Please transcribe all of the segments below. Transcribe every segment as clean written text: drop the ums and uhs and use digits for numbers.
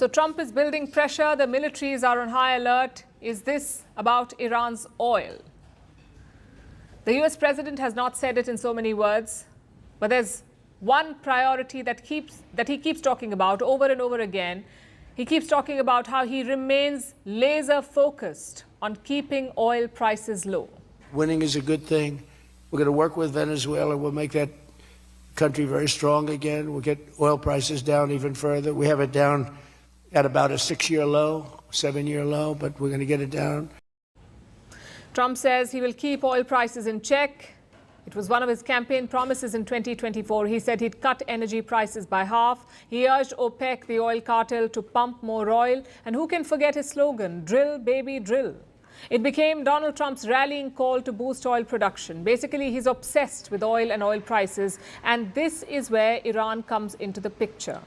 So Trump is building pressure. The militaries are on high alert. Is this about Iran's oil? The US president has not said it in so many words, but there's one priority that he keeps talking about over and over again. He keeps talking about how he remains laser focused on keeping oil prices low. Winning is a good thing. We're going to work with Venezuela. We'll make that country very strong again. We'll get oil prices down even further. We have it down at about a 6-year low, 7-year low, but we're going to get it down. Trump says he will keep oil prices in check. It was one of his campaign promises in 2024. He said he'd cut energy prices by half. He urged OPEC, the oil cartel, to pump more oil. And who can forget his slogan, drill, baby, drill? It became Donald Trump's rallying call to boost oil production. Basically, he's obsessed with oil and oil prices. And this is where Iran comes into the picture.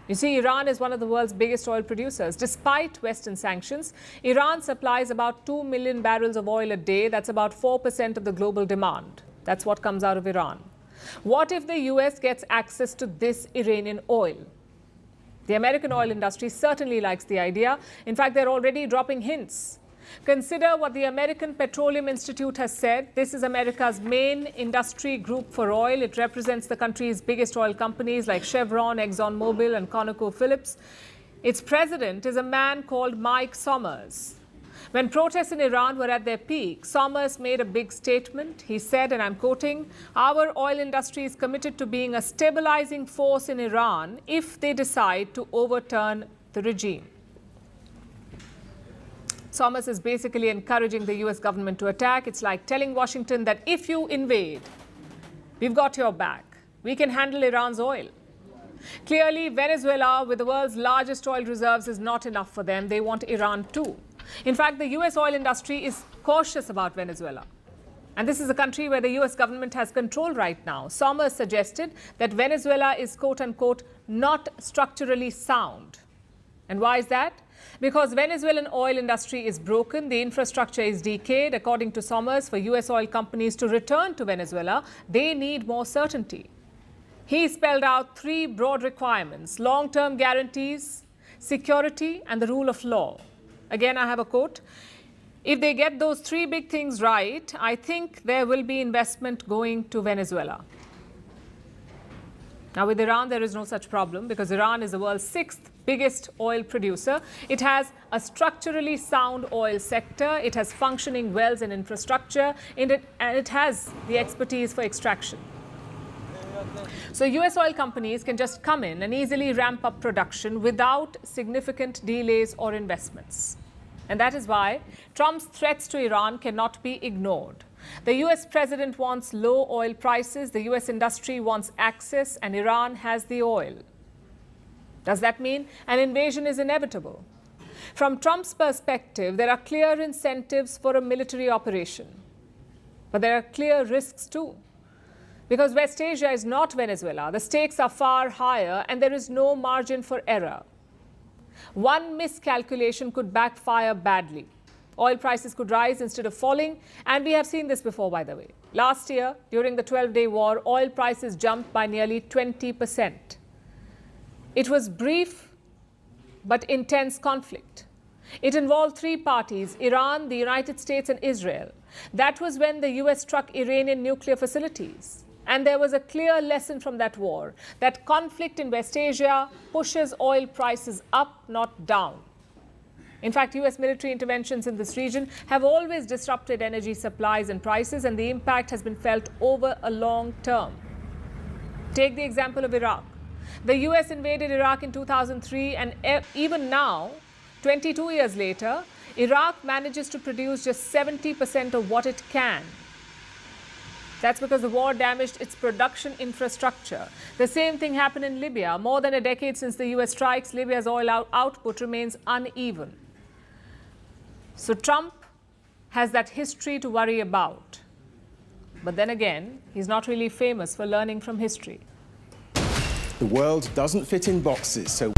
You see, Iran is one of the world's biggest oil producers. Despite Western sanctions, Iran supplies about 2 million barrels of oil a day. That's about 4% of the global demand. That's what comes out of Iran. What if the US gets access to this Iranian oil? The American oil industry certainly likes the idea. In fact, they're already dropping hints. Consider what the American Petroleum Institute has said. This is America's main industry group for oil. It represents the country's biggest oil companies like Chevron, ExxonMobil, and ConocoPhillips. Its president is a man called Mike Sommers. When protests in Iran were at their peak, Sommers made a big statement. He said, and I'm quoting, "Our oil industry is committed to being a stabilizing force in Iran if they decide to overturn the regime." Sommers is basically encouraging the US government to attack. It's like telling Washington that if you invade, we've got your back. We can handle Iran's oil. Clearly, Venezuela, with the world's largest oil reserves, is not enough for them. They want Iran too. In fact, the US oil industry is cautious about Venezuela. And this is a country where the US government has control right now. Sommers suggested that Venezuela is, quote unquote, not structurally sound. And why is that? Because Venezuelan oil industry is broken, the infrastructure is decayed. According to Sommers, for US oil companies to return to Venezuela, they need more certainty. He spelled out 3 broad requirements: long-term guarantees, security, and the rule of law. Again, I have a quote. If they get those 3 big things right, I think there will be investment going to Venezuela. Now, with Iran, there is no such problem because Iran is the world's 6th biggest oil producer. It has a structurally sound oil sector. It has functioning wells and infrastructure, and it has the expertise for extraction. So US oil companies can just come in and easily ramp up production without significant delays or investments. And that is why Trump's threats to Iran cannot be ignored. The US president wants low oil prices, the US industry wants access, and Iran has the oil. Does that mean an invasion is inevitable? From Trump's perspective, there are clear incentives for a military operation. But there are clear risks too. Because West Asia is not Venezuela, the stakes are far higher and there is no margin for error. One miscalculation could backfire badly. Oil prices could rise instead of falling, and we have seen this before, by the way. Last year, during the 12-day war, oil prices jumped by nearly 20%. It was brief but intense conflict. It involved 3 parties, Iran, the United States, and Israel. That was when the US struck Iranian nuclear facilities. And there was a clear lesson from that war, that conflict in West Asia pushes oil prices up, not down. In fact, US military interventions in this region have always disrupted energy supplies and prices, and the impact has been felt over a long term. Take the example of Iraq. The US invaded Iraq in 2003, and even now, 22 years later, Iraq manages to produce just 70% of what it can. That's because the war damaged its production infrastructure. The same thing happened in Libya. More than a decade since the US strikes, Libya's oil output remains uneven. So Trump has that history to worry about. But then again, he's not really famous for learning from history. The world doesn't fit in boxes, so